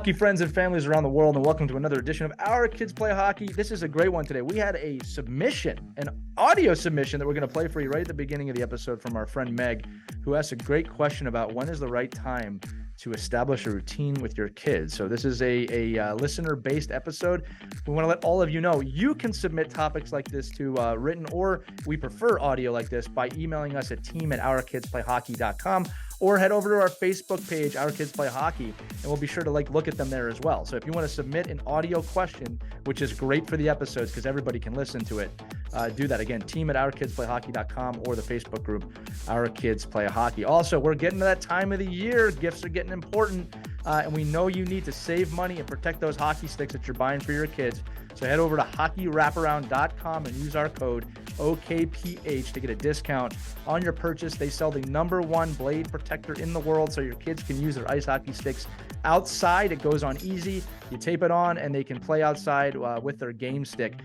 hockey friends and families around the world, and welcome to another edition of Our Kids Play Hockey. This is a great one today. We had a submission, an audio submission that we're going to play for you right at the beginning of the episode from our friend Meg, who asked a great question about when is the right time to establish a routine with your kids. So this is a listener-based episode. We want to let all of you know you can submit topics like this to written, or we prefer audio like this, by emailing us at team@ourkidsplayhockey.com, or head over to our Facebook page, Our Kids Play Hockey, and we'll be sure to look at them there as well. So if you want to submit an audio question, which is great for the episodes because everybody can listen to it, do that. Again, team@ourkidsplayhockey.com or the Facebook group, Our Kids Play Hockey. Also, we're getting to that time of the year. Gifts are getting important, and we know you need to save money and protect those hockey sticks that you're buying for your kids. So head over to hockeywraparound.com and use our code OKPH to get a discount on your purchase. They sell the #1 blade protector in the world so your kids can use their ice hockey sticks outside. It goes on easy. You tape it on and they can play outside with their game stick,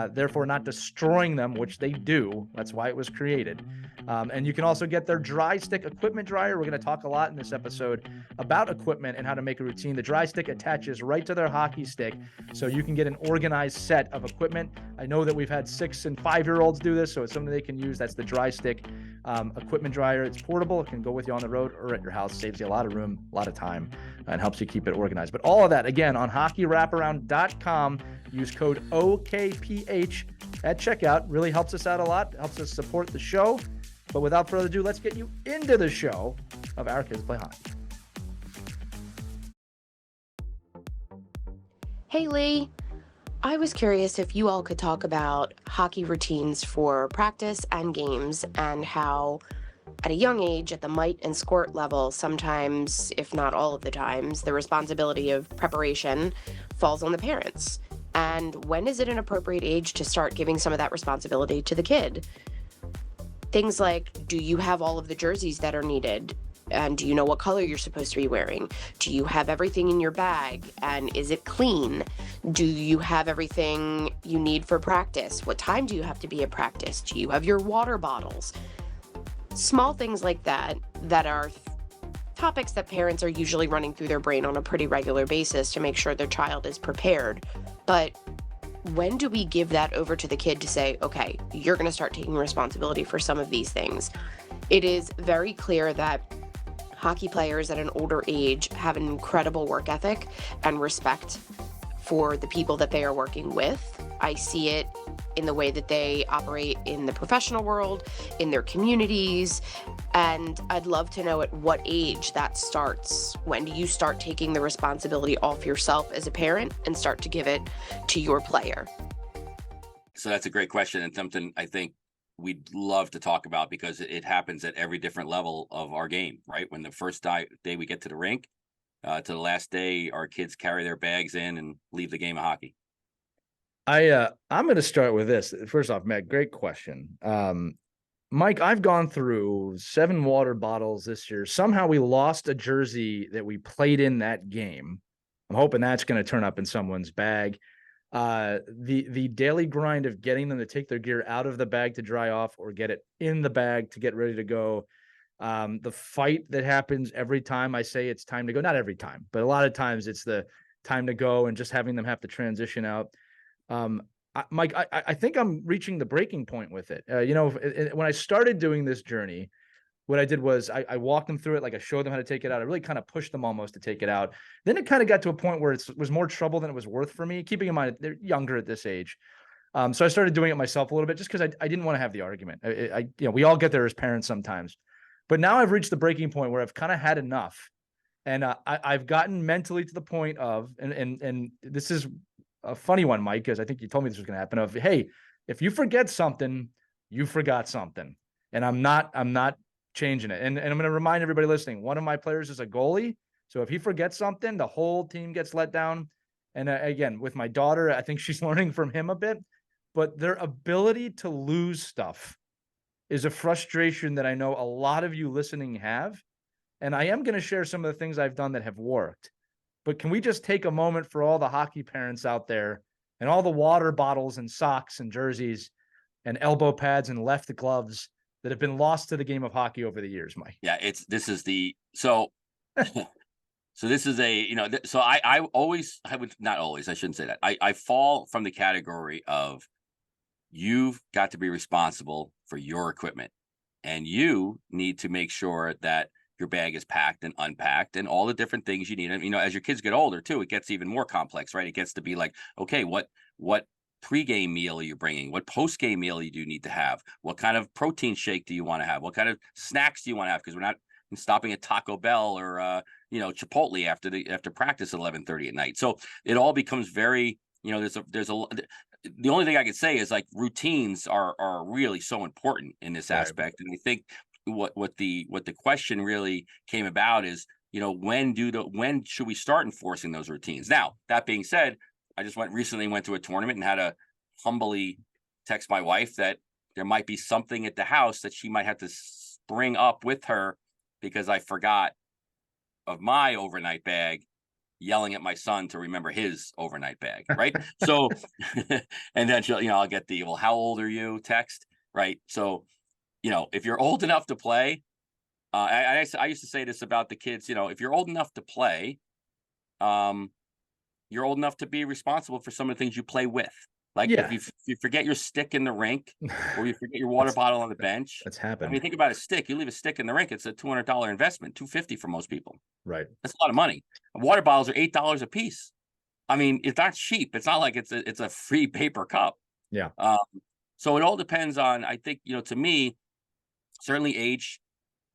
therefore not destroying them, which they do. That's why it was created. And you can also get their dry stick equipment dryer. We're going to talk a lot in this episode about equipment and how to make a routine. The dry stick attaches right to their hockey stick, so you can get an organized set of equipment. I know that we've had 6 and 5-year-olds do this, so it's something they can use. That's the dry stick equipment dryer. It's portable. It can go with you on the road or at your house. Saves you a lot of room, a lot of time, and helps you keep it organized. But all of that, again, on hockeywraparound.com. Use code OKPH at checkout. Really helps us out a lot. Helps us support the show. But without further ado, let's get you into the show of Our Kids Play Hockey. Hey, Lee. I was curious if you all could talk about hockey routines for practice and games, and how at a young age, at the mite and squirt level, sometimes, if not all of the times, the responsibility of preparation falls on the parents. And when is it an appropriate age to start giving some of that responsibility to the kid? Things like, do you have all of the jerseys that are needed? And do you know what color you're supposed to be wearing? Do you have everything in your bag? And is it clean? Do you have everything you need for practice? What time do you have to be at practice? Do you have your water bottles? Small things like that are topics that parents are usually running through their brain on a pretty regular basis to make sure their child is prepared. But when do we give that over to the kid to say, okay, you're going to start taking responsibility for some of these things? It is very clear that hockey players at an older age have an incredible work ethic and respect for the people that they are working with. I see it in the way that they operate in the professional world, in their communities, and I'd love to know at what age that starts. When do you start taking the responsibility off yourself as a parent and start to give it to your player? So that's a great question, and something I think we'd love to talk about, because it happens at every different level of our game, right? When the first day we get to the rink, to the last day our kids carry their bags in and leave the game of hockey. I'm going to start with this. First off, Meg, great question. Mike, I've gone through 7 water bottles this year. Somehow we lost a jersey that we played in that game. I'm hoping that's going to turn up in someone's bag. The daily grind of getting them to take their gear out of the bag to dry off, or get it in the bag to get ready to go. The fight that happens every time I say it's time to go. Not every time, but a lot of times it's the time to go, and just having them have to transition out. Mike, I think I'm reaching the breaking point with it. When I started doing this journey, what I did was I walked them through it. Like, I showed them how to take it out. I really kind of pushed them almost to take it out. Then it kind of got to a point where it was more trouble than it was worth for me, keeping in mind they're younger at this age. So I started doing it myself a little bit, just because I didn't want to have the argument. We all get there as parents sometimes, but now I've reached the breaking point where I've kind of had enough. And I've gotten mentally to the point of, and this is a funny one, Mike, because I think you told me this was going to happen, of, hey, if you forget something, you forgot something. And I'm not changing it. And I'm going to remind everybody listening, one of my players is a goalie. So if he forgets something, the whole team gets let down. And again, with my daughter, I think she's learning from him a bit, but their ability to lose stuff is a frustration that I know a lot of you listening have. And I am going to share some of the things I've done that have worked. But can we just take a moment for all the hockey parents out there, and all the water bottles and socks and jerseys and elbow pads and left gloves that have been lost to the game of hockey over the years, Mike? Yeah, So this is a, so I always, I would not always, I shouldn't say that. I fall from the category of you've got to be responsible for your equipment, and you need to make sure that your bag is packed and unpacked and all the different things you need. And, as your kids get older too, it gets even more complex, right? It gets to be like, okay, what pre-game meal are you bringing? What post-game meal do you need to have? What kind of protein shake do you want to have? What kind of snacks do you want to have? Because we're not stopping at Taco Bell or Chipotle after practice at 11:30 at night. So it all becomes very, the only thing I could say is like routines are really so important in this aspect. And I think what the question really came about is, when should we start enforcing those routines? Now, that being said, I just recently went to a tournament and had to humbly text my wife that there might be something at the house that she might have to bring up with her because I forgot of my overnight bag, yelling at my son to remember his overnight bag. Right. So, and then I'll get the, well, how old are you text? Right. So, if you're old enough to play, I used to say this about the kids, if you're old enough to play, you're old enough to be responsible for some of the things you play with. Like if you forget your stick in the rink or you forget your water bottle on the bench. That's happened. I mean, think about a stick. You leave a stick in the rink, it's a $200 investment, $250 for most people. Right. That's a lot of money. Water bottles are $8 a piece. I mean, it's not cheap. It's not like it's a free paper cup. Yeah. So it all depends on, I think, to me, certainly age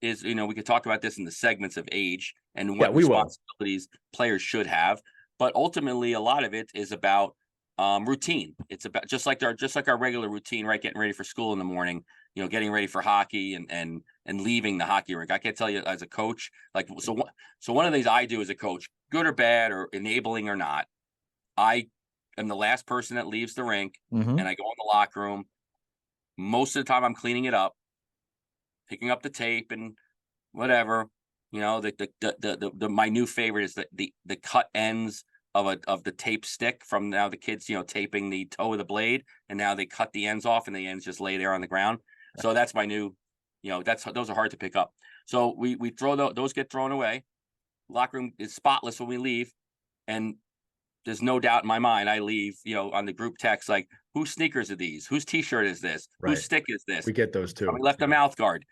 is, we could talk about this in the segments of age and what responsibilities players should have. But ultimately, a lot of it is about routine. It's about just like our regular routine, right? Getting ready for school in the morning, getting ready for hockey and leaving the hockey rink. I can't tell you as a coach, like, so one of the things I do as a coach, good or bad or enabling or not, I am the last person that leaves the rink and I go in the locker room. Most of the time I'm cleaning it up, picking up the tape and whatever. My new favorite is the cut ends of the tape stick from now the kids, taping the toe of the blade, and now they cut the ends off and the ends just lay there on the ground. So that's my new, those are hard to pick up. So we throw those get thrown away. Locker room is spotless when we leave, and there's no doubt in my mind I leave, on the group text like, whose sneakers are these? Whose t-shirt is this? Right. Whose stick is this? We get those too. We left a mouth guard.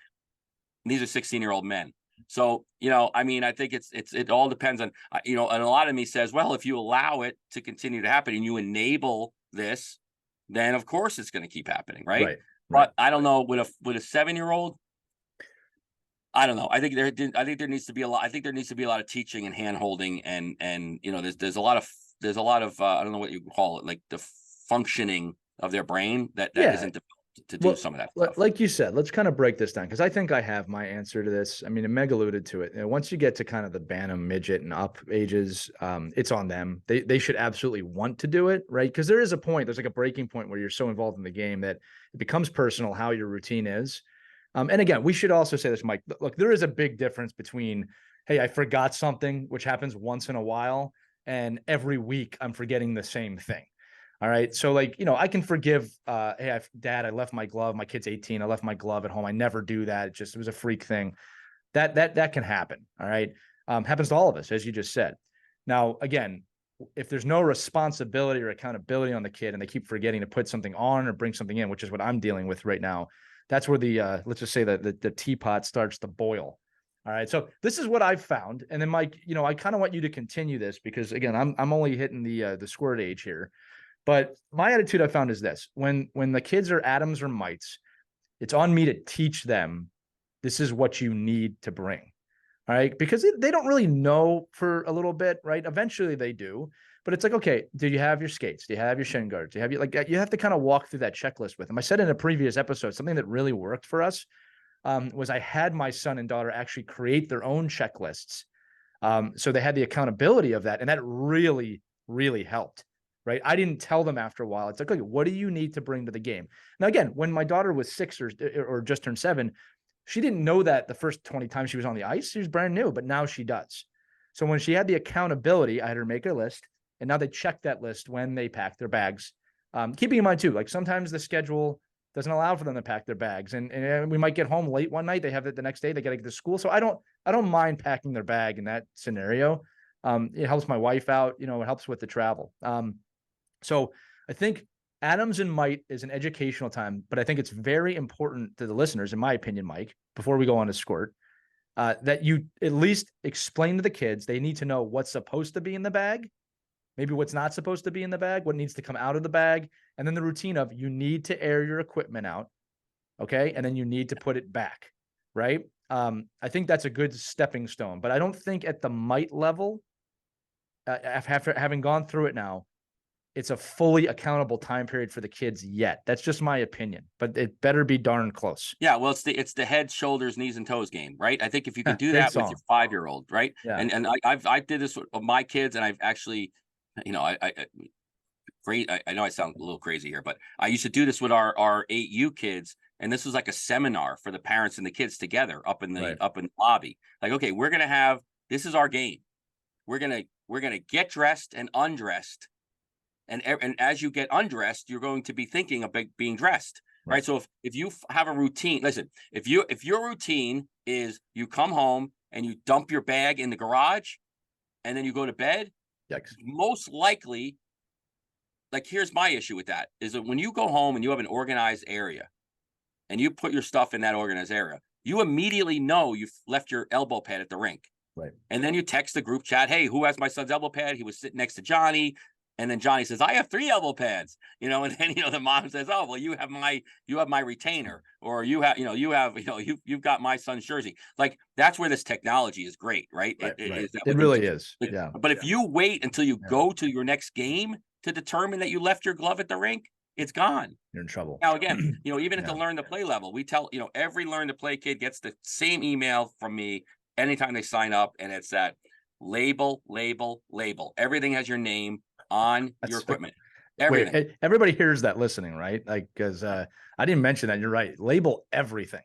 These are 16-year-old men. So, I think it all depends on, and a lot of me says, well, if you allow it to continue to happen and you enable this, then of course it's going to keep happening. Right. But I don't know, with a 7-year-old, I don't know. I think there needs to be a lot. I think there needs to be a lot of teaching and hand holding and, there's a lot of, I don't know what you call it, like the functioning of their brain that isn't developed to do some of that stuff. Like you said, let's kind of break this down because I think I have my answer to this. I mean, and Meg alluded to it. Once you get to kind of the bantam, midget, and up ages, it's on them. They should absolutely want to do it, right? Because there is a point, there's like a breaking point where you're so involved in the game that it becomes personal how your routine is. And again, we should also say this, Mike. Look, there is a big difference between, hey, I forgot something, which happens once in a while, and every week I'm forgetting the same thing. All right. So like, I can forgive, hey, Dad, I left my glove. My kid's 18. I left my glove at home. I never do that. It was a freak thing. That can happen. All right. Happens to all of us, as you just said. Now, again, if there's no responsibility or accountability on the kid and they keep forgetting to put something on or bring something in, which is what I'm dealing with right now, that's where the, let's just say that the teapot starts to boil. All right. So this is what I've found. And then Mike, I kind of want you to continue this because again, I'm only hitting the squirt age here. But my attitude I found is this: when the kids are atoms or mites, it's on me to teach them this is what you need to bring. All right. Because they don't really know for a little bit, right? Eventually they do. But it's like, okay, do you have your skates? Do you have your shin guards? Do you have you have to kind of walk through that checklist with them. I said in a previous episode, something that really worked for us was I had my son and daughter actually create their own checklists. So they had the accountability of that. And that really, really helped. Right. I didn't tell them after a while. It's like, okay, what do you need to bring to the game? Now, again, when my daughter was 6 or just turned 7, she didn't know that the first 20 times she was on the ice. She was brand new, but now she does. So when she had the accountability, I had her make a list, and now they check that list when they pack their bags. Keeping in mind too, like sometimes the schedule doesn't allow for them to pack their bags, and we might get home late one night. They have it the next day. They got to get to school. So I don't mind packing their bag in that scenario. It helps my wife out. You know, it helps with the travel. So I think Adams and Might is an educational time, but I think it's very important to the listeners, in my opinion, Mike, before we go on to Squirt, that you at least explain to the kids. They need to know what's supposed to be in the bag, maybe what's not supposed to be in the bag, what needs to come out of the bag, and then the routine of you need to air your equipment out, okay, and then you need to put it back, right? I think that's a good stepping stone, but I don't think at the Might level, after having gone through it now, it's a fully accountable time period for the kids yet. That's just my opinion, but it better be darn close. Yeah, well, it's the head, shoulders, knees, and toes game, right? I think if you can do that with your 5-year-old, right? Yeah. And I did this with my kids, and I've actually, you know, I know I sound a little crazy here, but I used to do this with our 8U kids, and this was like a seminar for the parents and the kids together up in the lobby. Like, okay, this is our game. We're gonna get dressed and undressed. And as you get undressed, you're going to be thinking about being dressed, right? So if you have a routine, listen, if your routine is you come home and you dump your bag in the garage and then you go to bed, most likely, like, here's my issue with that, is that when you go home and you have an organized area and you put your stuff in that organized area, you immediately know you've left your elbow pad at the rink. Right. And then you text the group chat, hey, who has my son's elbow pad? He was sitting next to Johnny. And then Johnny says, I have 3 elbow pads, you know, and then, you know, the mom says, oh, well, you have my retainer, or you've got my son's jersey. Like, that's where this technology is great, right? It really is. Yeah. But if you wait until you go to your next game to determine that you left your glove at the rink, it's gone. You're in trouble. Now, again, you know, even at the learn to play level, we tell, you know, every learn to play kid gets the same email from me anytime they sign up. And it's that label. Everything has your name on your equipment. Everything. Wait, everybody hears that listening, right? Like, because I didn't mention that. You're right. Label everything.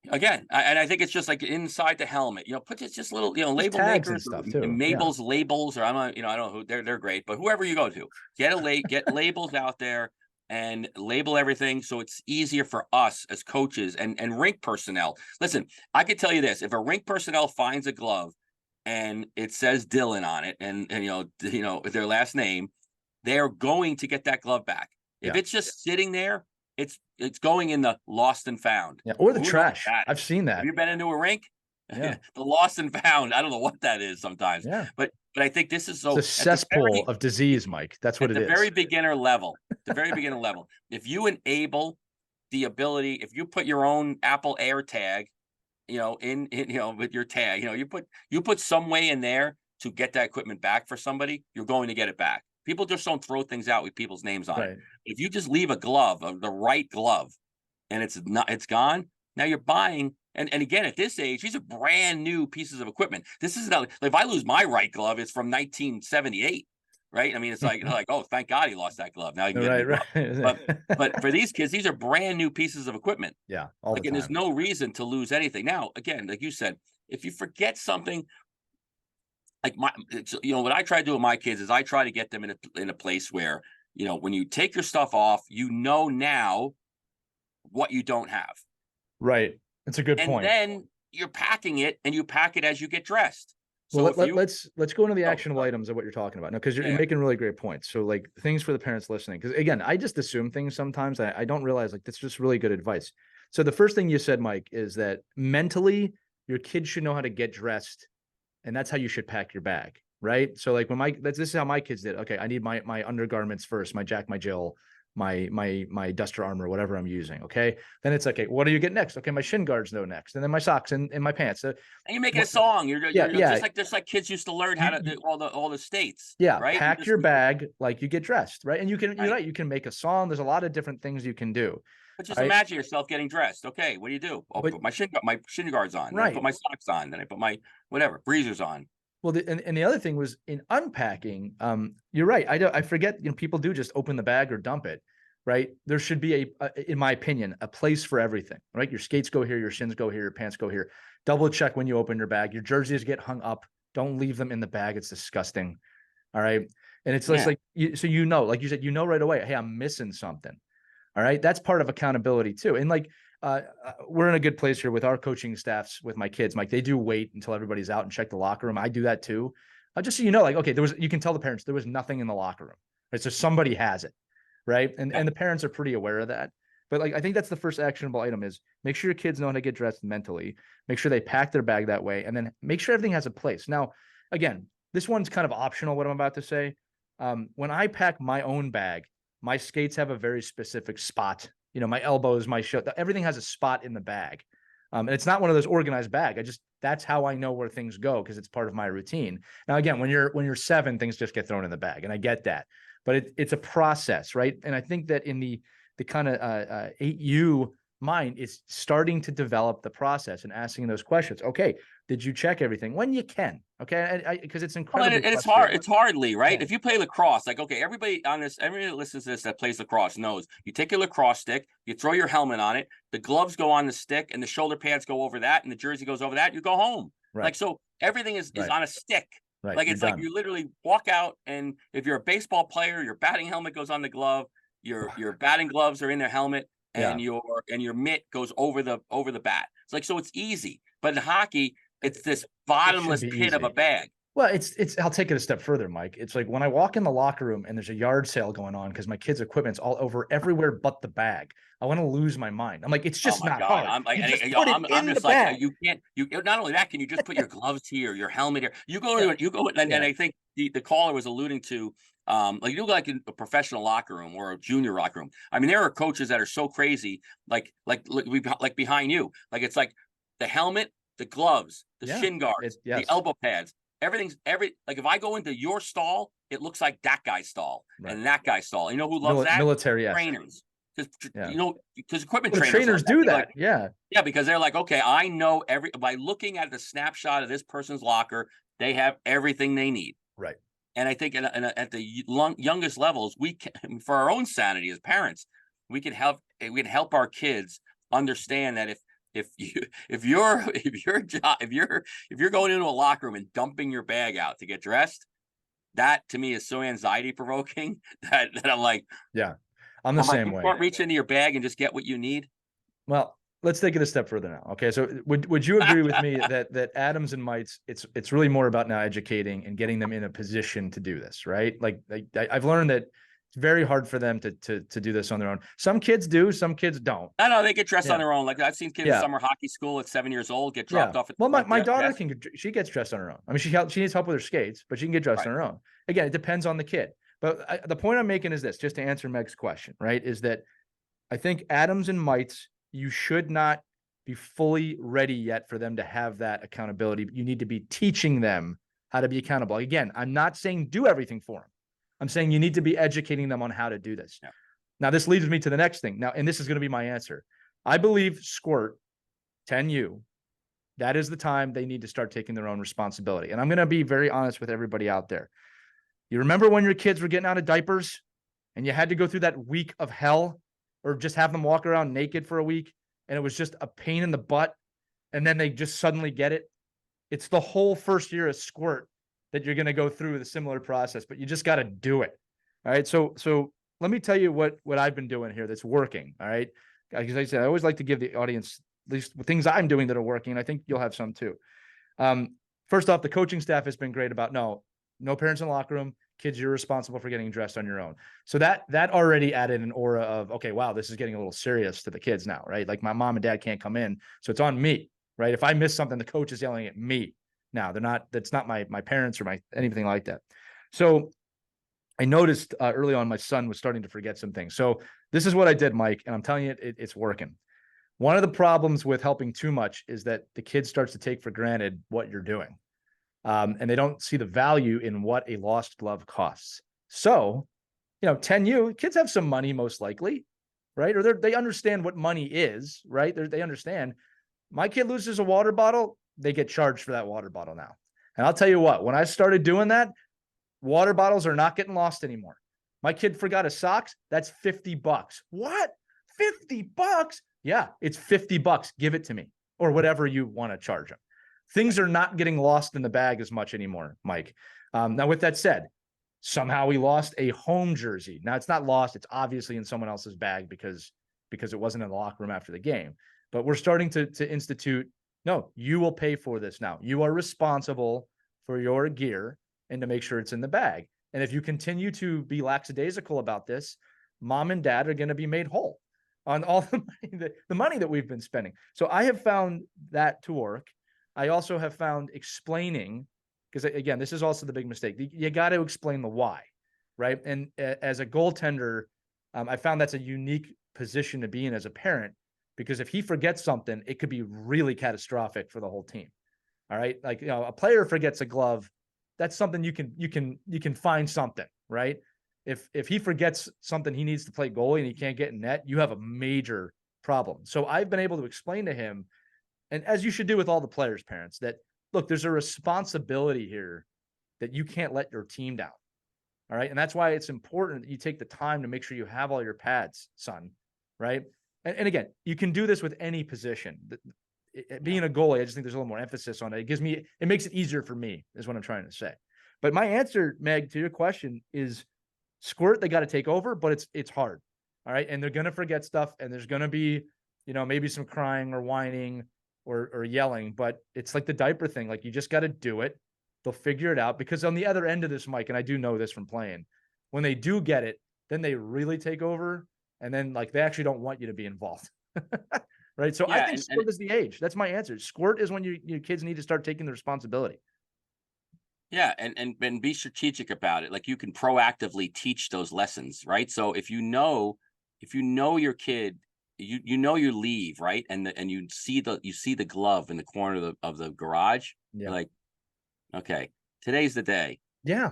Again, and I think it's just like inside the helmet, you know, put just little, you know, label makers and stuff too. Mabel's labels, or I don't know who they're great, but whoever you go to, get labels out there and label everything so it's easier for us as coaches and rink personnel. Listen, I could tell you this: if a rink personnel finds a glove and it says Dylan on it, and you know their last name, they're going to get that glove back. If it's just sitting there, it's going in the lost and found. Yeah, or the trash. I've seen that. Have you been into a rink? Yeah. The lost and found. I don't know what that is sometimes. Yeah. But I think this is so. It's a cesspool of disease, Mike. That's what it is. At the very beginner level. If you enable the ability, if you put your own Apple AirTag, you know, with your tag, you put some way in there to get that equipment back for somebody, you're going to get it back. People just don't throw things out with people's names on it. If you just leave a glove, the right glove, and it's gone, now you're buying. And again, at this age, these are brand new pieces of equipment. This is not, if I lose my right glove, it's from 1978. Right. I mean, it's like, oh, thank God he lost that glove. Now you can get right. But for these kids, these are brand new pieces of equipment. Yeah. And there's no reason to lose anything. Now, again, like you said, if you forget something, like what I try to do with my kids is I try to get them in a place where, you know, when you take your stuff off, you know now what you don't have. Right. That's a good point. And then you're packing it, and you pack it as you get dressed. So well, let's go into the actionable items of what you're talking about now, because you're making really great points. So, like, things for the parents listening, because again, I just assume things sometimes. I don't realize, like, that's just really good advice. So the first thing you said, Mike, is that mentally your kids should know how to get dressed, and that's how you should pack your bag, right? So, like, this is how my kids did. Okay, I need my undergarments first, my Jack, my Jill, my Duster Armor, whatever I'm using. Okay. Then it's like, okay, what do you get next? Okay, my shin guards go next, and then my socks and my pants. And you're making a song. You're just like kids used to learn how to do all the states. Yeah. Right. Pack your bag like you get dressed, right? And you're right. You can make a song. There's a lot of different things you can do. But just imagine yourself getting dressed. Okay, what do you do? I'll put my shin guards on. Right. Then I put my socks on. Then I put my breezers on. Well, and the other thing was in unpacking. You're right. I forget. People do just open the bag or dump it. Right. There should be in my opinion, a place for everything. Right. Your skates go here. Your shins go here. Your pants go here. Double check when you open your bag. Your jerseys get hung up. Don't leave them in the bag. It's disgusting. All right. And it's just like like you said, right away. Hey, I'm missing something. All right. That's part of accountability too. And like, we're in a good place here with our coaching staffs with my kids. Like they do wait until everybody's out and check the locker room. I do that too. Just so you know, like, okay, you can tell the parents there was nothing in the locker room. Right. So somebody has it. Right. And the parents are pretty aware of that. But like, I think that's the first actionable item is make sure your kids know how to get dressed mentally, make sure they pack their bag that way, and then make sure everything has a place. Now, again, this one's kind of optional, what I'm about to say. When I pack my own bag, my skates have a very specific spot. My elbows, my everything has a spot in the bag. And it's not one of those organized bags. That's how I know where things go because it's part of my routine. Now, again, when you're 7, things just get thrown in the bag, and I get that, but it's a process, right? And I think that in the kind of 8U mind, it's starting to develop the process and asking those questions. Okay, did you check everything when you can? Okay, because it's incredible. And it's hard. It's hard, Lee, right? Yeah. If you play lacrosse, like, okay, everybody that listens to this that plays lacrosse knows you take your lacrosse stick, you throw your helmet on it, the gloves go on the stick, and the shoulder pads go over that, and the jersey goes over that. You go home. Right. Like, so everything is on a stick. Right. Like, it's like you literally walk out, and if you're a baseball player, your batting helmet goes on the glove, your batting gloves are in their helmet, and your mitt goes over the bat. It's like, so it's easy. But in hockey, it's this bottomless pit of a bag. Well, I'll take it a step further, Mike. It's like when I walk in the locker room and there's a yard sale going on because my kids' equipment's all over everywhere but the bag. I want to lose my mind. I'm like, it's just not hard. I'm just like, you can't. You not only that, can you just put your gloves here, your helmet here? You go, and I think the caller was alluding to, like you look like in a professional locker room or a junior locker room. I mean, there are coaches that are so crazy, like behind you, like it's like the helmet, the gloves, the shin guards, the elbow pads. Everything's like if I go into your stall, it looks like that guy's stall and that guy's stall. You know who loves that? Military, trainers. Because equipment trainers do that. Yeah, because they're like, okay, I know by looking at the snapshot of this person's locker, they have everything they need. Right. And I think at the youngest levels, we can, for our own sanity as parents, we can help our kids understand that if you're going into a locker room and dumping your bag out to get dressed, that to me is so anxiety provoking that I'm like, I'm the same way. You can't reach into your bag and just get what you need. Well, let's take it a step further now. Okay, so would you agree with me that Adams and Mites, it's really more about now educating and getting them in a position to do this, right? Like I've learned that it's very hard for them to do this on their own. Some kids do, some kids don't. No, they get dressed on their own. Like I've seen kids in summer hockey school at 7 years old get dropped off. Well, my daughter she gets dressed on her own. I mean, she needs help with her skates, but she can get dressed on her own. Again, it depends on the kid. But the point I'm making is this, just to answer Meg's question, right? Is that I think Adams and Mites, you should not be fully ready yet for them to have that accountability. You need to be teaching them how to be accountable. Again, I'm not saying do everything for them. I'm saying you need to be educating them on how to do this. Yeah. Now, this leads me to the next thing. Now, and this is going to be my answer. I believe squirt 10U, that is the time they need to start taking their own responsibility. And I'm going to be very honest with everybody out there. You remember when your kids were getting out of diapers and you had to go through that week of hell, or just have them walk around naked for a week and it was just a pain in the butt, and then they just suddenly get it? It's the whole first year of squirt that you're going to go through the similar process, but you just got to do it. All right. So let me tell you what I've been doing here that's working. All right. Because like I said, I always like to give the audience at least things I'm doing that are working. I think you'll have some too. First off, the coaching staff has been great about no parents in the locker room. Kids, you're responsible for getting dressed on your own. So that already added an aura of, okay, wow, this is getting a little serious to the kids now, right? Like my mom and dad can't come in, so it's on me, right? If I miss something, the coach is yelling at me. Now that's not my parents or anything like that. So I noticed early on my son was starting to forget some things. So this is what I did, Mike, and I'm telling you, it's working. One of the problems with helping too much is that the kid starts to take for granted what you're doing. And they don't see the value in what a lost glove costs. So, 10U, kids have some money most likely, right? Or they understand what money is, right? They understand. My kid loses a water bottle, they get charged for that water bottle now. And I'll tell you what, when I started doing that, water bottles are not getting lost anymore. My kid forgot his socks, that's $50. What? $50? Yeah, it's $50. Give it to me, or whatever you want to charge them. Things are not getting lost in the bag as much anymore, Mike. Now, with that said, somehow we lost a home jersey. Now, it's not lost. It's obviously in someone else's bag because because it wasn't in the locker room after the game. But we're starting to institute, no, you will pay for this now. You are responsible for your gear and to make sure it's in the bag. And if you continue to be lackadaisical about this, mom and dad are going to be made whole on all the money that we've been spending. So I have found that to work. I also have found explaining, because again, this is also the big mistake. You got to explain the why, right? And as a goaltender, I found that's a unique position to be in as a parent, because if he forgets something, it could be really catastrophic for the whole team. All right. Like, a player forgets a glove. That's something you can find something, right? If he forgets something, he needs to play goalie and he can't get in net, you have a major problem. So I've been able to explain to him, and as you should do with all the players' parents, that look, there's a responsibility here that you can't let your team down. All right. And that's why it's important that you take the time to make sure you have all your pads, son. Right. And again, you can do this with any position. Being a goalie, I just think there's a little more emphasis on it. It makes it easier for me, is what I'm trying to say. But my answer, Meg, to your question is squirt, they got to take over, but it's hard. All right. And they're going to forget stuff, and there's going to be, maybe some crying or whining or yelling, but it's like the diaper thing. Like, you just got to do it. They'll figure it out, because on the other end of this, Mike, and I do know this from playing, when they do get it, then they really take over. And then, like, they actually don't want you to be involved. Right. So I think squirt is the age. That's my answer. Squirt is when your kids need to start taking the responsibility. Yeah. And be strategic about it. Like, you can proactively teach those lessons, right? So if you know your kid, you leave, right? And you see the glove in the corner of the garage. Yeah. You're like, okay, today's the day. Yeah.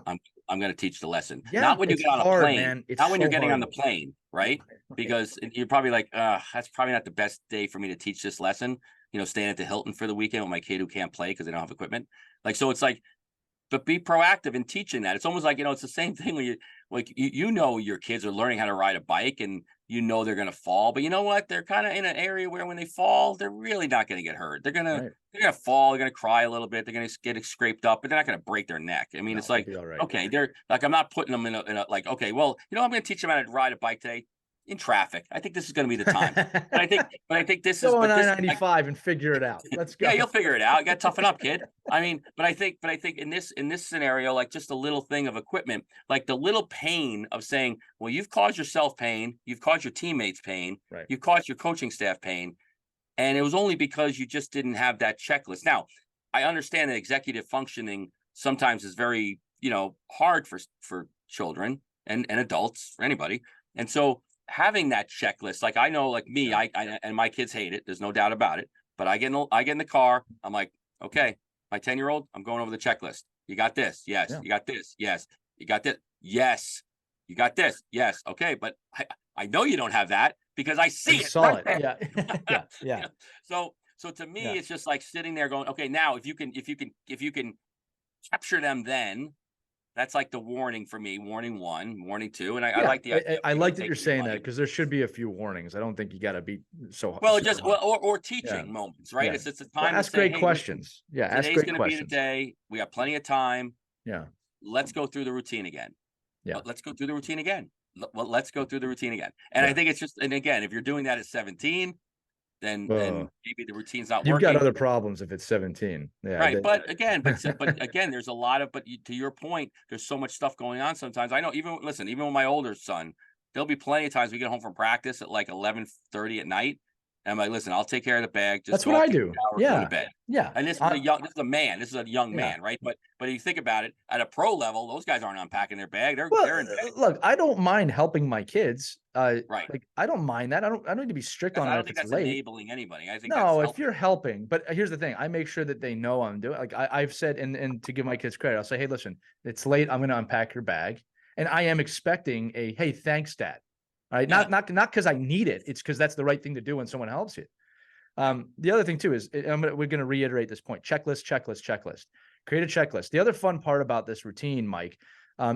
I'm going to teach the lesson. Yeah, not when you get on a plane, man. Not when you're getting on the plane, right? Because you're probably like, that's probably not the best day for me to teach this lesson. Staying at the Hilton for the weekend with my kid who can't play because they don't have equipment. Like, so it's like, but be proactive in teaching that. It's almost like, it's the same thing when your kids are learning how to ride a bike, and they're going to fall, but you know what? They're kind of in an area where when they fall, they're really not going to get hurt. They're going to fall. They're going to cry a little bit. They're going to get scraped up, but they're not going to break their neck. I mean, it's like, okay, they're like, I'm not putting them in a like, okay, well, I'm going to teach them how to ride a bike today in traffic. I think this is going to be the time. But I think this is on I-95 and figure it out. Let's go. Yeah, you'll figure it out. You got to toughen up, kid. I mean, but I think in this scenario, like, just a little thing of equipment, like the little pain of saying, well, you've caused yourself pain, you've caused your teammates pain, right, you've caused your coaching staff pain, and it was only because you just didn't have that checklist. Now, I understand that executive functioning sometimes is very, hard for children and adults, for anybody, and so having that checklist, like, I know, like me, I and my kids hate it. There's no doubt about it. But I get in the car. I'm like, okay, my 10-year-old, I'm going over the checklist. You got this? Yes. Yeah. You got this? Yes. You got this? Yes. You got this? Yes. Okay, but I know you don't have that because I see it. Saw it. Yeah. Yeah. So to me, it's just like sitting there going, okay, now if you can capture them, then that's like the warning for me. Warning 1, warning 2, and I like the idea. I like that you're saying that, because there should be a few warnings. I don't think you got to be so well. Just or teaching moments, right? Yeah. It's a time. Ask great questions. Yeah, ask great questions. Today's going to be the day. We have plenty of time. Yeah. Let's go through the routine again. Yeah. Let's go through the routine again. Let's go through the routine again. And I think it's just, and again, if you're doing that at 17. Then maybe the routine's not working. You've got other problems if it's 17. Yeah, right. But again, there's a lot of, to your point, there's so much stuff going on sometimes. I know, even with my older son, there'll be plenty of times we get home from practice at like 11:30 at night. And I'm like, listen, I'll take care of the bag. Just that's what I do. Go to bed. Yeah. And this is a man. This is a young man, right? But if you think about it, at a pro level, those guys aren't unpacking their bag. They're in bed. Look, I don't mind helping my kids. Right. Like, I don't mind that. I don't need to be strict on it. I don't think that's enabling anybody. I think if you're helping, but here's the thing. I make sure that they know I'm doing. Like, I've said, and to give my kids credit, I'll say, hey, listen, it's late. I'm going to unpack your bag, and I am expecting a, hey, thanks, Dad. All right. Yeah. Not because I need it. It's because that's the right thing to do when someone helps you. The other thing too is we're going to reiterate this point: checklist. Create a checklist. The other fun part about this routine, Mike,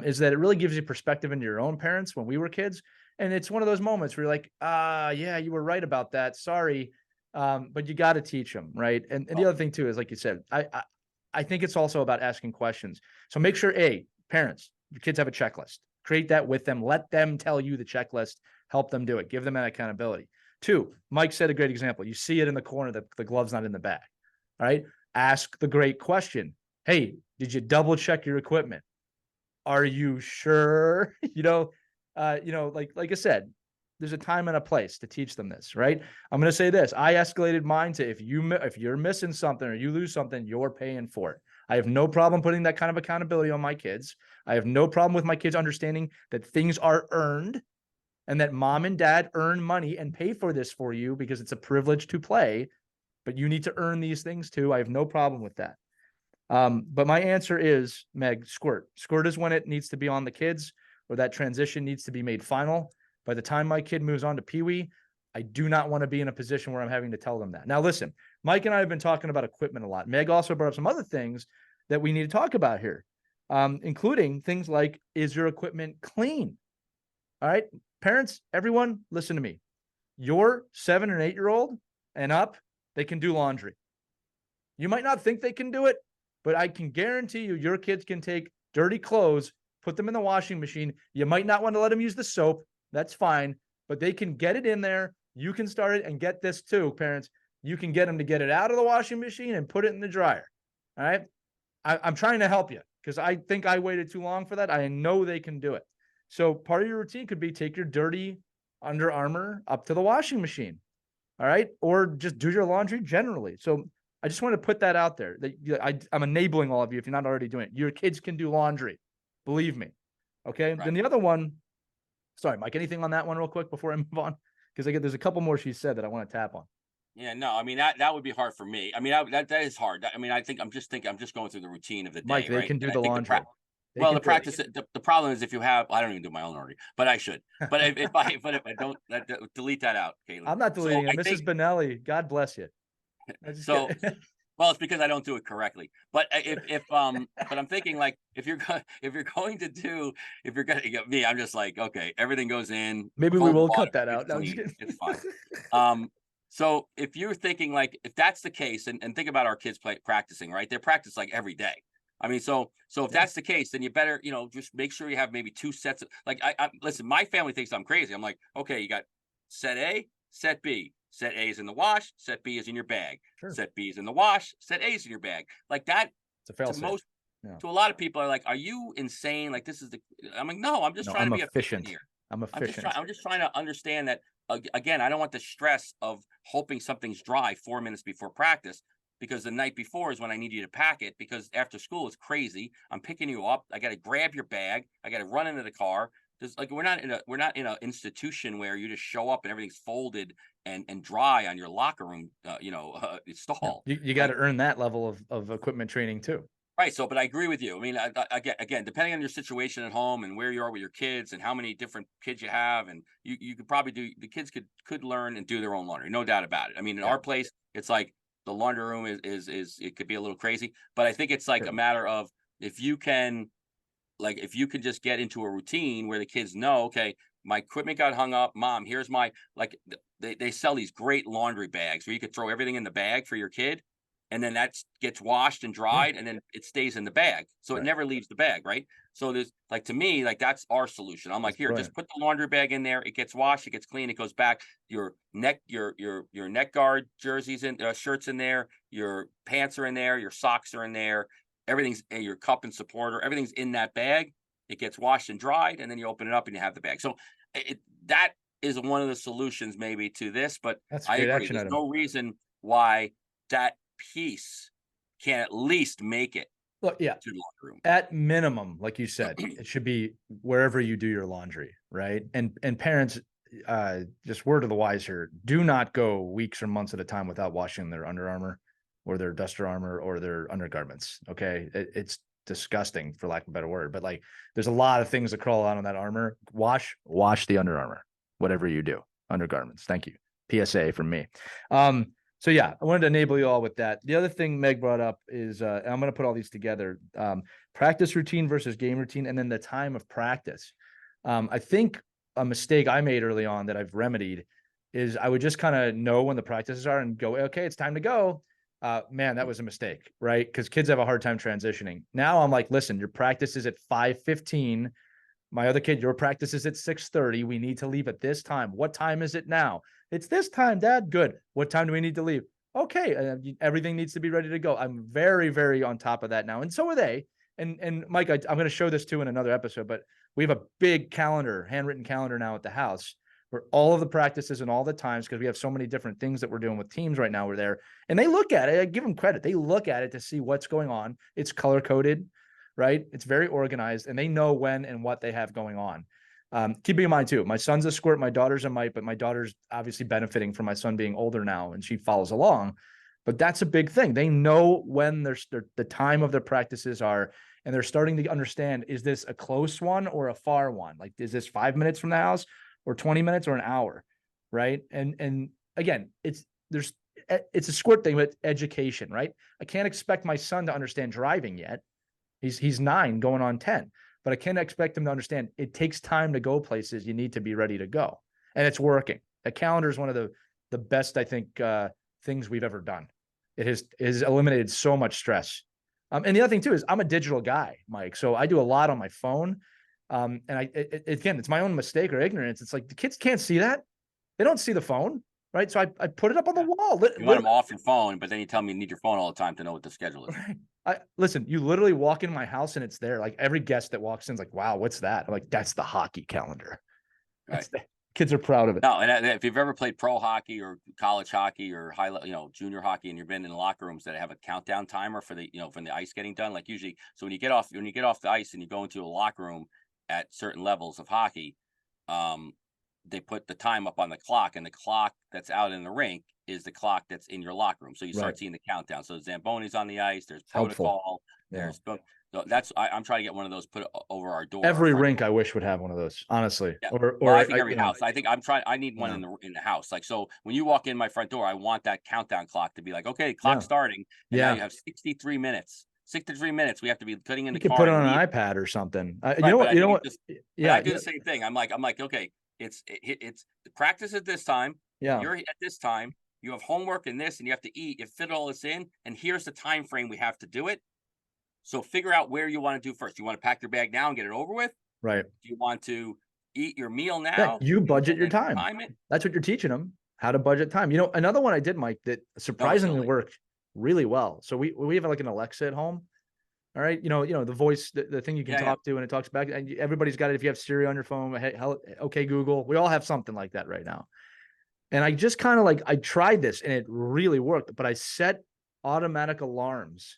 is that it really gives you perspective into your own parents when we were kids. And it's one of those moments where you're like, yeah, you were right about that. Sorry. But you got to teach them. Right. And the other thing too is, like you said, I think it's also about asking questions. So make sure, parents, your kids have a checklist. Create that with them. Let them tell you the checklist. Help them do it. Give them that accountability. Two, Mike said a great example. You see it in the corner that the glove's not in the bag. All right. Ask the great question. Hey, did you double check your equipment? Are you sure? Like I said, there's a time and a place to teach them this, right? I'm going to say this. I escalated mine to if you're missing something or you lose something, you're paying for it. I have no problem putting that kind of accountability on my kids. I have no problem with my kids understanding that things are earned and that mom and dad earn money and pay for this for you because it's a privilege to play, but you need to earn these things too. I have no problem with that. But my answer is, Meg, squirt. Squirt is when it needs to be on the kids or that transition needs to be made final. By the time my kid moves on to Pee-wee, I do not want to be in a position where I'm having to tell them that. Now, listen, Mike and I have been talking about equipment a lot. Meg also brought up some other things that we need to talk about here, including things like, is your equipment clean? All right, parents, everyone, listen to me. Your 7 and 8-year-old and up, they can do laundry. You might not think they can do it, but I can guarantee you your kids can take dirty clothes, put them in the washing machine. You might not want to let them use the soap. That's fine, but they can get it in there. You can start it and get this too, parents. You can get them to get it out of the washing machine and put it in the dryer. All right. I'm trying to help you because I think I waited too long for that. I know they can do it. So part of your routine could be take your dirty Under Armour up to the washing machine. All right. Or just do your laundry generally. So I just want to put that out there that I'm enabling all of you. If you're not already doing it, your kids can do laundry. Believe me. Okay. Right. Then the other one, sorry, Mike, anything on that one real quick before I move on? Because there's a couple more she said that I want to tap on. Yeah, no, I mean, that would be hard for me. I mean, that is hard. I mean, I'm just going through the routine of the day. Mike, they right? can do the laundry. The practice. The problem is if you have, I don't even do my own laundry, but I should. But if I don't, delete that out, Katelynn. I'm not deleting it. Mrs. Benelli, God bless you. Well, it's because I don't do it correctly. But but I'm thinking like if you're going to me, I'm just like, okay, everything goes in. Maybe we will cut that out. No, it's fine. So if you're thinking like if that's the case, and think about our kids practicing, right? They're practice like every day. I mean, so if that's the case, then you better, just make sure you have maybe 2 sets of like I listen, my family thinks I'm crazy. I'm like, okay, you got set A, set B. Set A is in the wash, set B is in your bag. Sure. Set B is in the wash, set A is in your bag. Like that, it's a fail-safe. To a lot of people are like, are you insane? Like this is I'm like, no, I'm just trying to be efficient here. I'm efficient. I'm just trying to understand that, again, I don't want the stress of hoping something's dry 4 minutes before practice, because the night before is when I need you to pack it, because after school it's crazy. I'm picking you up. I got to grab your bag. I got to run into the car. We're not in an institution where you just show up and everything's folded and dry on your locker room, stall. You got to earn that level of equipment training too. Right. So, but I agree with you. I mean, again, depending on your situation at home and where you are with your kids and how many different kids you have, and you could probably the kids could learn and do their own laundry. No doubt about it. I mean, in our place, it's like the laundry room is it could be a little crazy, but I think it's like a matter of if you can just get into a routine where the kids know, okay, my equipment got hung up. Mom, here's my, they sell these great laundry bags where you could throw everything in the bag for your kid. And then that gets washed and dried and then it stays in the bag. So it never leaves the bag. Right. So there's to me, that's our solution. I'm like, here, just put the laundry bag in there. It gets washed. It gets clean. It goes back. Your neck guard jerseys shirts in there. Your pants are in there. Your socks are in there. Everything's your cup and supporter. Everything's in that bag. It gets washed and dried, and then you open it up and you have the bag. So that is one of the solutions maybe to this. But I agree. There's no reason why that piece can at least make it. Well, yeah. To the laundry room. At minimum, like you said, it should be wherever you do your laundry, right? And parents, just word of the wise here: do not go weeks or months at a time without washing their Under Armour or their Duster Armour or their undergarments. Okay. It's disgusting, for lack of a better word, but there's a lot of things that crawl out on that armor. Wash the Under Armour, whatever you do, undergarments. Thank you. PSA from me. So yeah, I wanted to enable you all with that. The other thing Meg brought up is, and I'm going to put all these together, practice routine versus game routine, and then the time of practice. I think a mistake I made early on that I've remedied is I would just kind of know when the practices are and go, okay, it's time to go. Man, that was a mistake, right? Because kids have a hard time transitioning. Now I'm like, listen, your practice is at 5:15. My other kid, your practice is at 6:30. We need to leave at this time. What time is it now? It's this time, Dad. Good. What time do we need to leave? Okay. Everything needs to be ready to go. I'm very, very on top of that now. And so are they. And Mike, I'm going to show this too in another episode, but we have a big calendar, handwritten calendar now at the house where all of the practices and all the times, because we have so many different things that we're doing with teams right now, we're there. And they look at it. I give them credit. They look at it to see what's going on. It's color coded, right? It's very organized, and they know when and what they have going on. Keeping in mind too, my son's a squirt, my daughter's a mite, but my daughter's obviously benefiting from my son being older now, and she follows along. But that's a big thing. They know when the time of their practices are, and they're starting to understand, is this a close one or a far one? Like, is this 5 minutes from the house or 20 minutes or an hour? Right. And again, it's a squirt thing, but education, right? I can't expect my son to understand driving yet. He's 9 going on 10, but I can't expect him to understand it takes time to go places. You need to be ready to go. And it's working. A calendar is one of the best, I think, things we've ever done. It has eliminated so much stress. And the other thing too is I'm a digital guy, Mike. So I do a lot on my phone. And again, it's my own mistake or ignorance. It's like the kids can't see that. They don't see the phone, right? So I put it up on the wall. You want them off your phone, but then you tell me you need your phone all the time to know what the schedule is. Listen, you literally walk in my house and it's there. Like every guest that walks in is like, wow, what's that? I'm like, that's the hockey calendar. Right. Kids are proud of it. No, and if you've ever played pro hockey or college hockey or junior hockey, and you've been in locker rooms that have a countdown timer for from the ice getting done, like usually, so when you get off the ice and you go into a locker room at certain levels of hockey, they put the time up on the clock, and the clock that's out in the rink is the clock that's in your locker room. So you start seeing the countdown. So Zamboni's on the ice. There's protocol. There's so I'm trying to get one of those put over our door. Every rink I wish would have one of those, honestly. Yeah. Or I think every house. I think I need one in the house. Like, so when you walk in my front door, I want that countdown clock to be like, okay, clock starting. And now you have 63 minutes. 63 minutes. We have to be putting in the car. You can put it on an iPad or something. You know what? I do the same thing. I'm like, okay, it's the practice at this time. Yeah. You're at this time. You have homework in this, and you have to eat. You fit all this in, and here's the time frame we have to do it. So figure out where you want to do first. You want to pack your bag now and get it over with? Right. Do you want to eat your meal now? Yeah, you budget your time. That's what you're teaching them, how to budget time. Another one I did, Mike, that surprisingly worked really well. So we have like an Alexa at home. All right. The voice, the thing you can talk to, and it talks back, and everybody's got it. If you have Siri on your phone, hey, okay, Google, we all have something like that right now. And I just kind of I tried this and it really worked, but I set automatic alarms.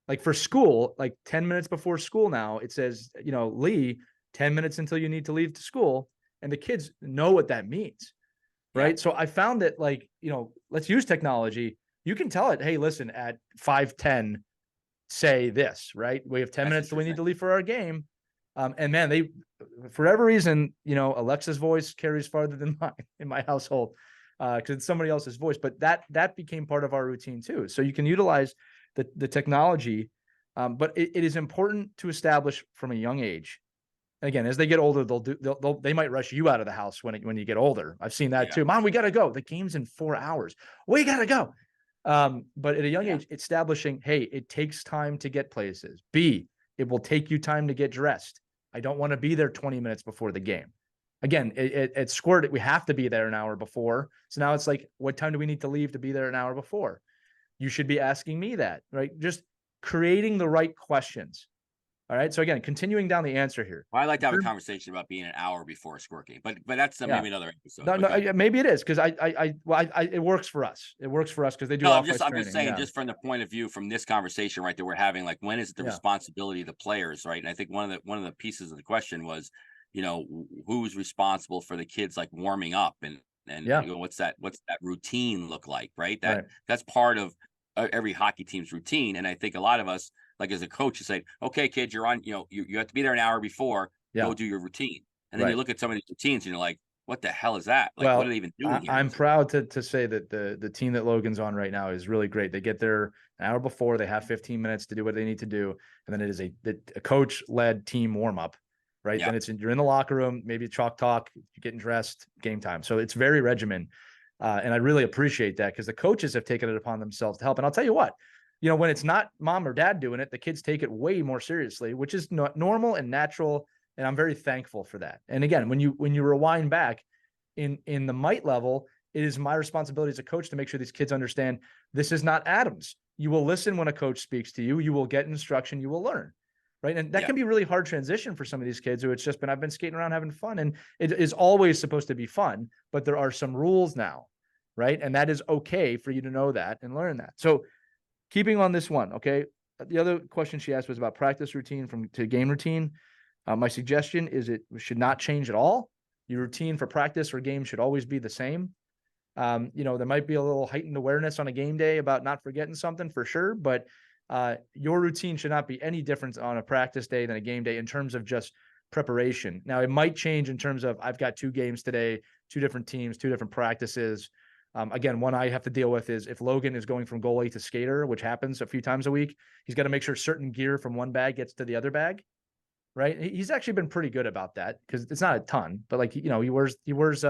Like for school, like 10 minutes before school now, it says, Lee, 10 minutes until you need to leave to school. And the kids know what that means. Right. Yeah. So I found that let's use technology. You can tell it, hey, listen, at 5:10, say this, right? We have 10 minutes till we need to leave for our game. And man, they, for every reason, Alexa's voice carries farther than mine in my household because it's somebody else's voice. But that became part of our routine too. So you can utilize the technology, but it is important to establish from a young age. Again, as they get older, they might rush you out of the house when you get older. I've seen that too. Mom, we got to go. The game's in 4 hours. We got to go. But at a young age, establishing, hey, it takes time to get places. B, it will take you time to get dressed. I don't want to be there 20 minutes before the game. Again, at Squirt, we have to be there an hour before. So now it's like, what time do we need to leave to be there an hour before? You should be asking me that, right? Just creating the right questions. All right. So again, continuing down the answer here. Well, I like to have a conversation about being an hour before a squirt game, but that's maybe another episode. No, maybe it is because it works for us. It works for us because they do. I'm just saying, just from the point of view from this conversation right that we're having, like when is it the responsibility of the players, right? And I think one of the pieces of the question was, who's responsible for the kids like warming up and what's that routine look like, right? That's part of every hockey team's routine, and I think a lot of us, like as a coach, you say, okay, kids, you're on, you have to be there an hour before, go do your routine. And then you look at some of these routines and you're like, what the hell is that? Like, what are they even doing here? I'm proud to say that the team that Logan's on right now is really great. They get there an hour before, they have 15 minutes to do what they need to do. And then it is a coach-led team warm-up, right? Then you're in the locker room, maybe chalk talk, you're getting dressed, game time. So it's very regimen. And I really appreciate that because the coaches have taken it upon themselves to help. And I'll tell you what, when it's not mom or dad doing it, the kids take it way more seriously, which is normal and natural And I'm very thankful for that. And again, when you rewind back in the might level, it is my responsibility as a coach to make sure these kids understand this is not Adams. You will listen when a coach speaks to you. You will get instruction. You will learn. Right. And that can be a really hard transition for some of these kids who it's just been, I've been skating around having fun, and it is always supposed to be fun, but there are some rules now. Right. And that is okay for you to know that and learn that. So keeping on this one. Okay. The other question she asked was about practice routine to game routine. My suggestion is it should not change at all. Your routine for practice or game should always be the same. There might be a little heightened awareness on a game day about not forgetting something for sure, but your routine should not be any different on a practice day than a game day in terms of just preparation. Now, it might change in terms of I've got 2 games today, 2 different teams, 2 different practices. Again, one I have to deal with is if Logan is going from goalie to skater, which happens a few times a week, he's got to make sure certain gear from one bag gets to the other bag. Right. He's actually been pretty good about that because it's not a ton, but he wears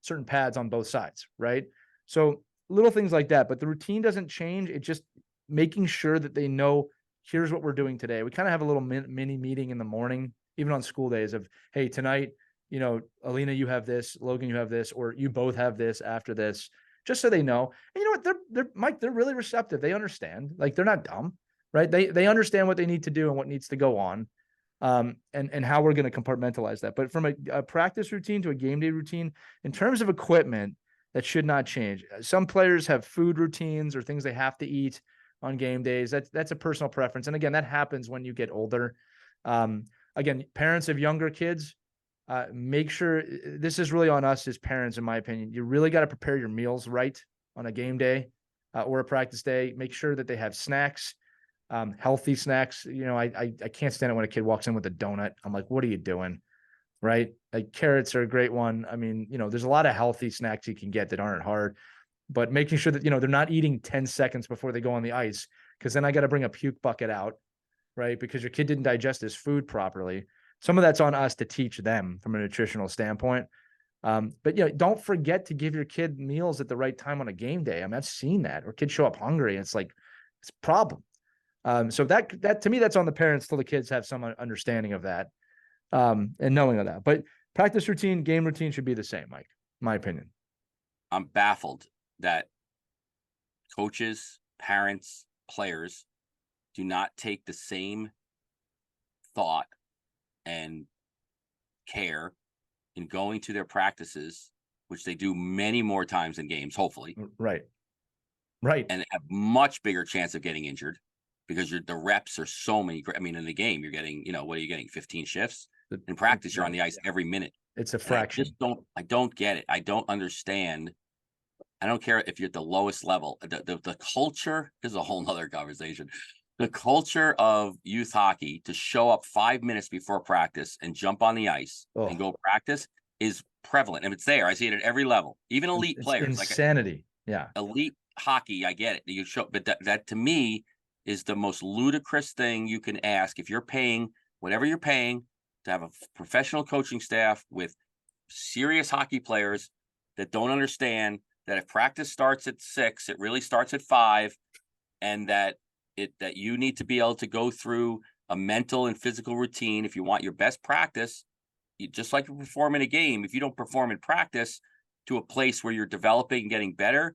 certain pads on both sides. Right. So little things like that, but the routine doesn't change. It's just making sure that they know, here's what we're doing today. We kind of have a little mini meeting in the morning, even on school days of, hey, tonight, Alina, you have this, Logan, you have this, or you both have this after this, just so they know. And you know what? They're Mike, they're really receptive. They understand, like, they're not dumb, right? They understand what they need to do and what needs to go on. And how we're going to compartmentalize that. But from a practice routine to a game day routine, in terms of equipment, that should not change. Some players have food routines or things they have to eat on game days. That's a personal preference. And again, that happens when you get older. Again, parents of younger kids, make sure this is really on us as parents, in my opinion. You really got to prepare your meals right on a game day or a practice day. Make sure that they have snacks. Healthy snacks. I can't stand it when a kid walks in with a donut. I'm like, what are you doing? Right. Like, carrots are a great one. I mean, there's a lot of healthy snacks you can get that aren't hard, but making sure that, they're not eating 10 seconds before they go on the ice. Cause then I got to bring a puke bucket out, right? Because your kid didn't digest his food properly. Some of that's on us to teach them from a nutritional standpoint. But don't forget to give your kid meals at the right time on a game day. I mean, I've seen that, or kids show up hungry and it's like, it's a problem. So that to me, that's on the parents till the kids have some understanding of that, and knowing of that. But practice routine, game routine should be the same, Mike, my opinion. I'm baffled that coaches, parents, players do not take the same thought and care in going to their practices, which they do many more times in games, hopefully. Right. And have much bigger chance of getting injured because the reps are so many. I mean, in the game, you're getting, what are you getting? 15 shifts. In practice, you're on the ice every minute. It's a fraction. I don't get it. I don't understand. I don't care if you're at the lowest level. The culture is a whole nother conversation. The culture of youth hockey to show up 5 minutes before practice and jump on the ice and go practice is prevalent. And it's there. I see it at every level, even elite players. Insanity. Elite hockey. I get it. You show, but that to me is the most ludicrous thing you can ask. If you're paying whatever you're paying to have a professional coaching staff with serious hockey players that don't understand that if practice starts at 6, it really starts at 5, and that you need to be able to go through a mental and physical routine. If you want your best practice, just like you perform in a game, if you don't perform in practice to a place where you're developing and getting better,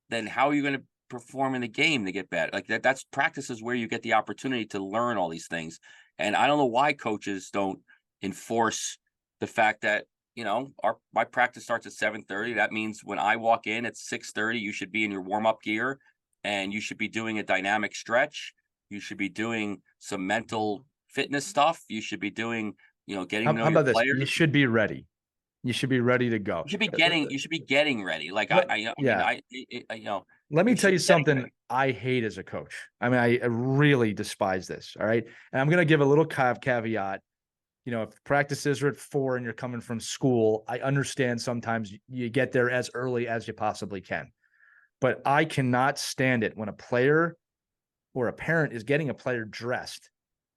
then how are you going to perform in the game to get better? Like that's practice is where you get the opportunity to learn all these things. And I don't know why coaches don't enforce the fact that, my practice starts at 7:30. That means when I walk in at 6:30, you should be in your warm-up gear and you should be doing a dynamic stretch. You should be doing some mental fitness stuff. You should be doing, getting to know your players. You should be ready. You should be ready to go. You should be getting ready. Like let me tell you something I hate as a coach. I mean, I really despise this. All right. And I'm going to give a little caveat. If practices are at 4 and you're coming from school, I understand sometimes you get there as early as you possibly can. But I cannot stand it when a player or a parent is getting a player dressed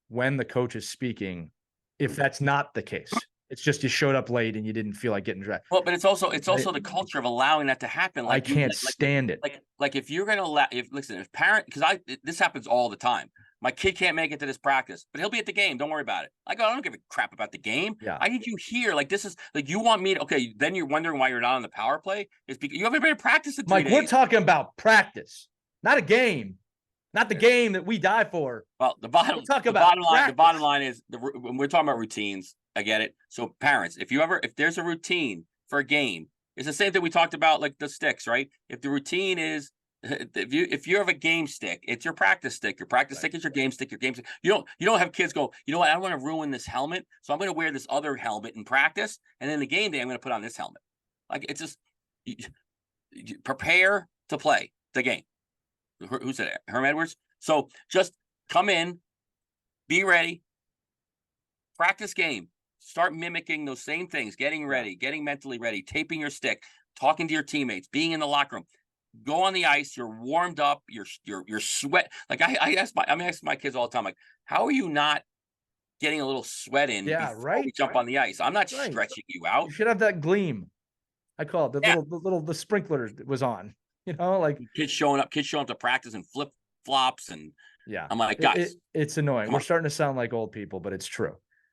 when the coach is speaking, if that's not the case. It's just you showed up late and you didn't feel like getting dressed. Well, but it's also the culture of allowing that to happen. Like I can't stand it. Like if you're going to allow, if parent, because this happens all the time. my kid can't make it to this practice, but he'll be at the game. Don't worry about it. I go, I don't give a crap about the game. Yeah. I need you here. Like, this is like, you want me to, okay, then you're wondering why you're not on the power play. It's because you haven't been in practice in 3 Mike, days. we're talking about practice, not a game, not the game that we die for. Well, the bottom line is when we're talking about routines, I get it. So parents, if there's a routine for a game, it's the same thing we talked about, like the sticks, right? If the routine is, if you have a game stick, it's your practice stick. Your practice stick is your game stick. Your game stick. You don't have kids go, you know what? I don't want to ruin this helmet, so I'm going to wear this other helmet in practice, and then the game day I'm going to put on this helmet. Like, it's just you prepare to play the game. Who said it? Herm Edwards. So just come in, be ready, practice game, start mimicking those same things, getting ready, getting mentally ready, taping your stick, talking to your teammates, being in the locker room. Go on the ice. You're warmed up. You're sweat. Like I'm asking my kids all the time, like, how are you not getting a little sweat in before we jump on the ice? I'm not stretching you out. You should have that gleam. I call it the sprinkler was on. You know, like kids showing up to practice in flip flops, and I'm like, guys, it's annoying. We're starting to sound like old people, but it's true.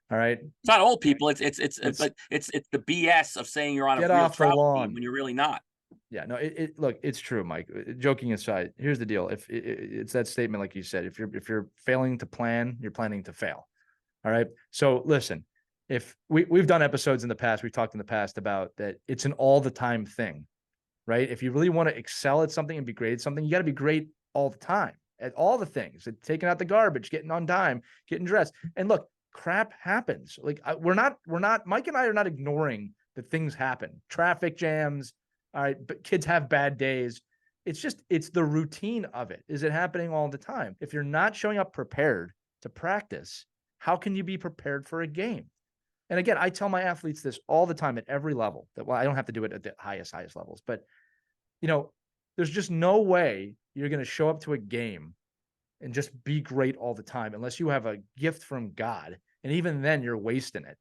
All right, it's not old people. It's the BS of saying you're on a real travel team when you're really not. Yeah, no, look, it's true, Mike. Joking aside, here's the deal. If it's that statement, like you said, if you're failing to plan, you're planning to fail. All right. So listen, if we've done episodes in the past, we've talked in the past about that it's an all the time thing, right? If you really want to excel at something and be great at something, you got to be great all the time at all the things, at taking out the garbage, getting on time, getting dressed. And look, crap happens. Like we're not, Mike and I are not ignoring that things happen, traffic jams. All right, but kids have bad days. It's the routine of it. Is it happening all the time? If you're not showing up prepared to practice, how can you be prepared for a game? And again, I tell my athletes this all the time at every level that, well, I don't have to do it at the highest levels, but there's just no way you're going to show up to a game and just be great all the time unless you have a gift from God. And even then you're wasting it.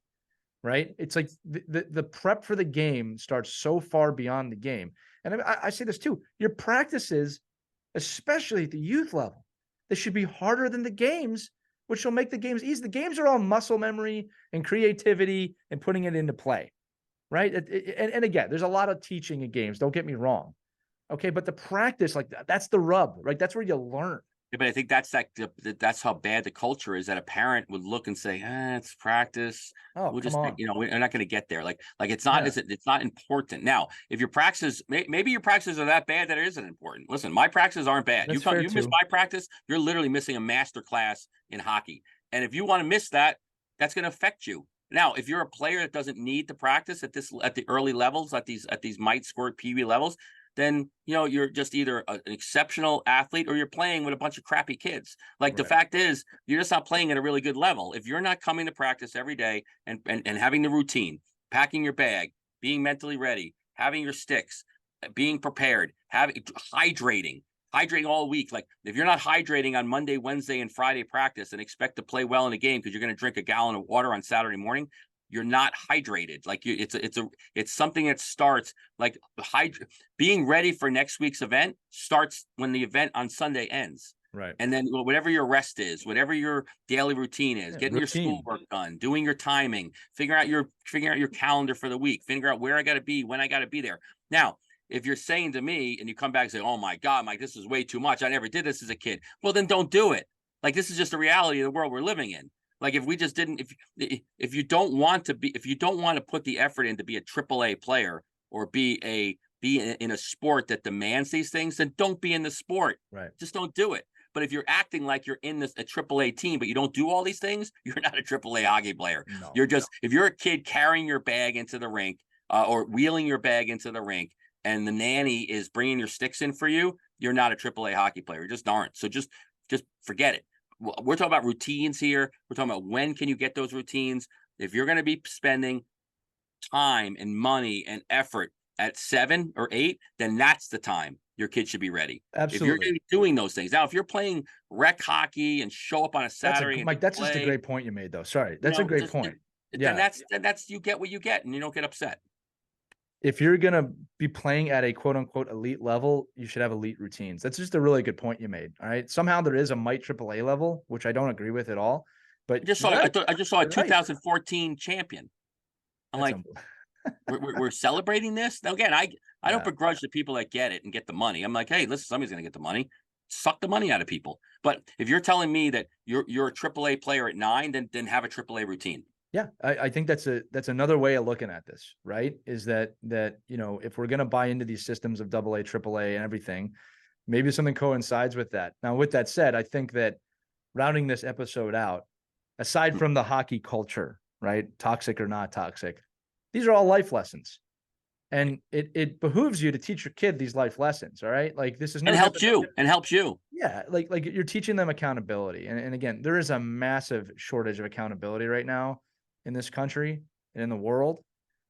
Right? It's like the prep for the game starts so far beyond the game. And I say this too, your practices, especially at the youth level, they should be harder than the games, which will make the games easy. The games are all muscle memory and creativity and putting it into play. Right? And again, there's a lot of teaching in games. Don't get me wrong. Okay. But the practice, like that's the rub, right? That's where you learn. Yeah, but I think that's how bad the culture is, that a parent would look and say, it's practice. We'll just, we're not going to get there. Like it's not, it's not important. Now, if your practices, maybe your practices are that bad that it isn't important. Listen, my practices aren't bad. You miss my practice, you're literally missing a master class in hockey. And if you want to miss that, that's going to affect you. Now, if you're a player that doesn't need to practice at the early levels, at these might score PB levels, then you're just either an exceptional athlete or you're playing with a bunch of crappy kids. Like the fact is, you're just not playing at a really good level. If you're not coming to practice every day and having the routine, packing your bag, being mentally ready, having your sticks, being prepared, hydrating all week. Like if you're not hydrating on Monday, Wednesday, and Friday practice and expect to play well in a game because you're going to drink a gallon of water on Saturday morning, you're not hydrated. Like it's something that starts like being ready for next week's event starts when the event on Sunday ends. Right. And then whatever your rest is, whatever your daily routine is, getting your schoolwork done, doing your timing, figuring out your calendar for the week, figure out where I got to be, when I got to be there. Now, if you're saying to me and you come back and say, oh my God, Mike, this is way too much. I never did this as a kid. Well, then don't do it. Like this is just the reality of the world we're living in. Like if we just didn't, if you don't want to put the effort in to be a AAA player or be in a sport that demands these things, then don't be in the sport. Right. Just don't do it. But if you're acting like you're in a AAA team, but you don't do all these things, you're not a AAA hockey player. No, if you're a kid carrying your bag into the rink or wheeling your bag into the rink, and the nanny is bringing your sticks in for you, you're not a AAA hockey player. You just aren't. So just forget it. We're talking about routines here. We're talking about when can you get those routines. If you're going to be spending time and money and effort at 7 or 8, then that's the time your kid should be ready. Absolutely. If you're going to be doing those things. Now, if you're playing rec hockey and show up on a Saturday, Mike, that's just a great point you made, though. Sorry, that's a great point. Then that's you get what you get, and you don't get upset. if you're going to be playing at a quote unquote elite level, you should have elite routines. That's just a really good point you made. All right. Somehow there is a Mite AAA level, which I don't agree with at all. But I just saw a 2014 champion. I'm That's like, we're celebrating this now. Again, I don't begrudge the people that get it and get the money. I'm like, hey, listen, somebody's going to get the money. Suck the money out of people. But if you're telling me that you're a AAA player at 9, then have a AAA routine. Yeah, I think that's another way of looking at this, right? Is that if we're going to buy into these systems of AA, AAA, and everything, maybe something coincides with that. Now, with that said, I think that rounding this episode out, aside from the hockey culture, right, toxic or not toxic, these are all life lessons, and it behooves you to teach your kid these life lessons. All right, like this is and helps you. Yeah, like you're teaching them accountability, and again, there is a massive shortage of accountability right now in this country and in the world.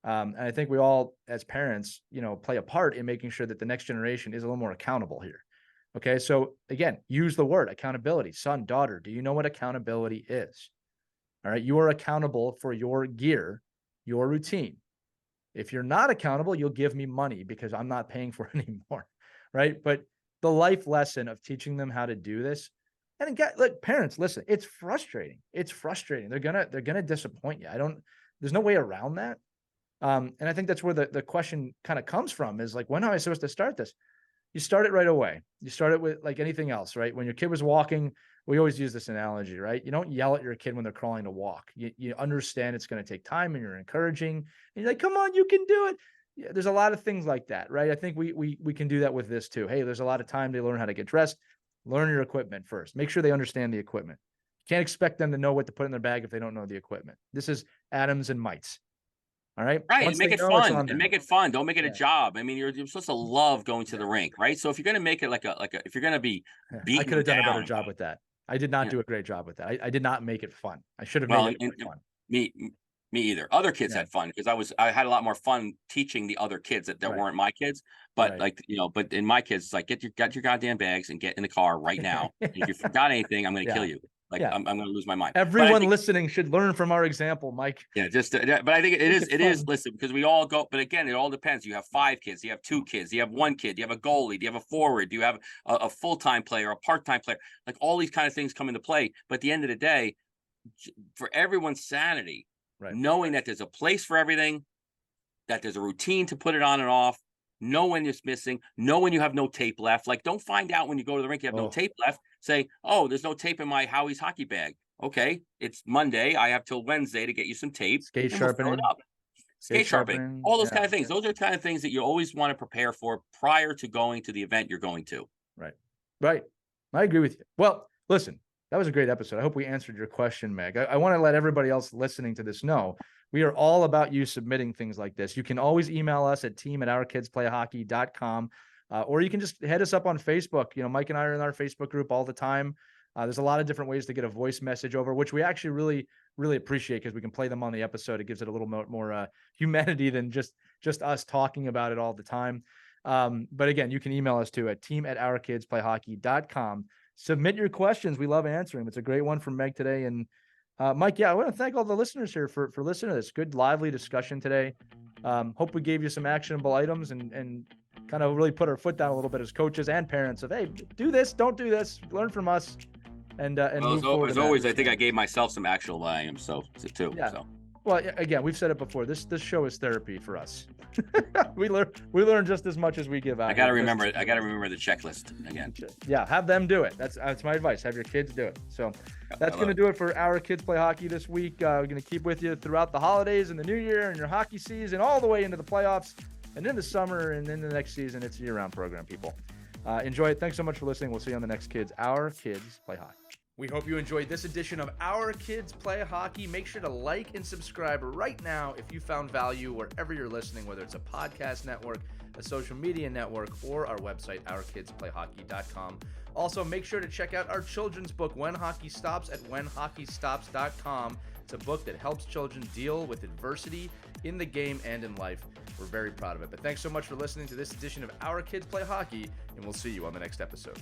And I think we all, as parents, play a part in making sure that the next generation is a little more accountable here. Okay. So again, use the word accountability. Son, daughter, do you know what accountability is? All right. You are accountable for your gear, your routine. If you're not accountable, you'll give me money because I'm not paying for it anymore. Right. But the life lesson of teaching them how to do this. And again, look, parents, listen, it's frustrating. It's frustrating. They're gonna disappoint you. There's no way around that. And I think that's where the question kind of comes from is like, when am I supposed to start this? You start it right away. You start it with like anything else, right? When your kid was walking, we always use this analogy, right? You don't yell at your kid when they're crawling to walk. You understand it's going to take time and you're encouraging. And you're like, come on, you can do it. Yeah, there's a lot of things like that, right? I think we can do that with this too. Hey, there's a lot of time to learn how to get dressed. Learn your equipment first. Make sure they understand the equipment. You can't expect them to know what to put in their bag if they don't know the equipment. This is atoms and mites. All right. Right. And make it fun. And make it fun. Don't make it a job. I mean, you're supposed to love going to the rink, right? So if you're going to make it like a if you're going to be beaten I could have done a better job with that. I did not do a great job with that. I did not make it fun. I should have made it fun. Me either. Other kids had fun because I had a lot more fun teaching the other kids that weren't my kids. But but in my kids, it's like get your goddamn bags and get in the car right now. If you forgot anything, I'm going to kill you. Like I'm going to lose my mind. Everyone listening should learn from our example, Mike. Yeah, but I think it is. Listen, because we all go. But again, it all depends. You have 5 kids. You have 2 kids. You have 1 kid. You have a goalie. Do you have a forward? Do you have a full-time player, a part-time player? Like all these kind of things come into play. But at the end of the day, for everyone's sanity, knowing that there's a place for everything, that there's a routine to put it on and off. Know when it's missing. Know when you have no tape left. Like, don't find out when you go to the rink you have no tape left. Say, oh, there's no tape in my Howie's hockey bag. Okay, it's Monday. I have till Wednesday to get you some tape. Skate sharpening. Skate sharpening. All those kind of things. Those are the kind of things that you always want to prepare for prior to going to the event you're going to. Right. I agree with you. Well, listen, that was a great episode. I hope we answered your question, Meg. I want to let everybody else listening to this know we are all about you submitting things like this. You can always email us at team@ourkidsplayhockey.com, or you can just head us up on Facebook. Mike and I are in our Facebook group all the time. There's a lot of different ways to get a voice message over, which we actually really, really appreciate because we can play them on the episode. It gives it a little more humanity than just us talking about it all the time. But again, you can email us too at team@ourkidsplayhockey.com. Submit your questions. We love answering them. It's a great one from Meg today. And Mike, I want to thank all the listeners here for listening to this good, lively discussion today. Hope we gave you some actionable items and kind of really put our foot down a little bit as coaches and parents of, hey, do this, don't do this, learn from us. And move forward. As always, I think I gave myself some actionable items too. Yeah. So. Well, again, we've said it before. This show is therapy for us. we learn just as much as we give out. I got to remember it. I got to remember the checklist again. Yeah, have them do it. That's my advice. Have your kids do it. So that's going to do it for Our Kids Play Hockey this week. We're going to keep with you throughout the holidays and the new year and your hockey season, all the way into the playoffs and in the summer and in the next season. It's a year-round program, people. Enjoy it. Thanks so much for listening. We'll see you on the next Our Kids Play Hockey. We hope you enjoyed this edition of Our Kids Play Hockey. Make sure to like and subscribe right now if you found value wherever you're listening, whether it's a podcast network, a social media network, or our website, ourkidsplayhockey.com. Also, make sure to check out our children's book, When Hockey Stops, at whenhockeystops.com. It's a book that helps children deal with adversity in the game and in life. We're very proud of it. But thanks so much for listening to this edition of Our Kids Play Hockey, and we'll see you on the next episode.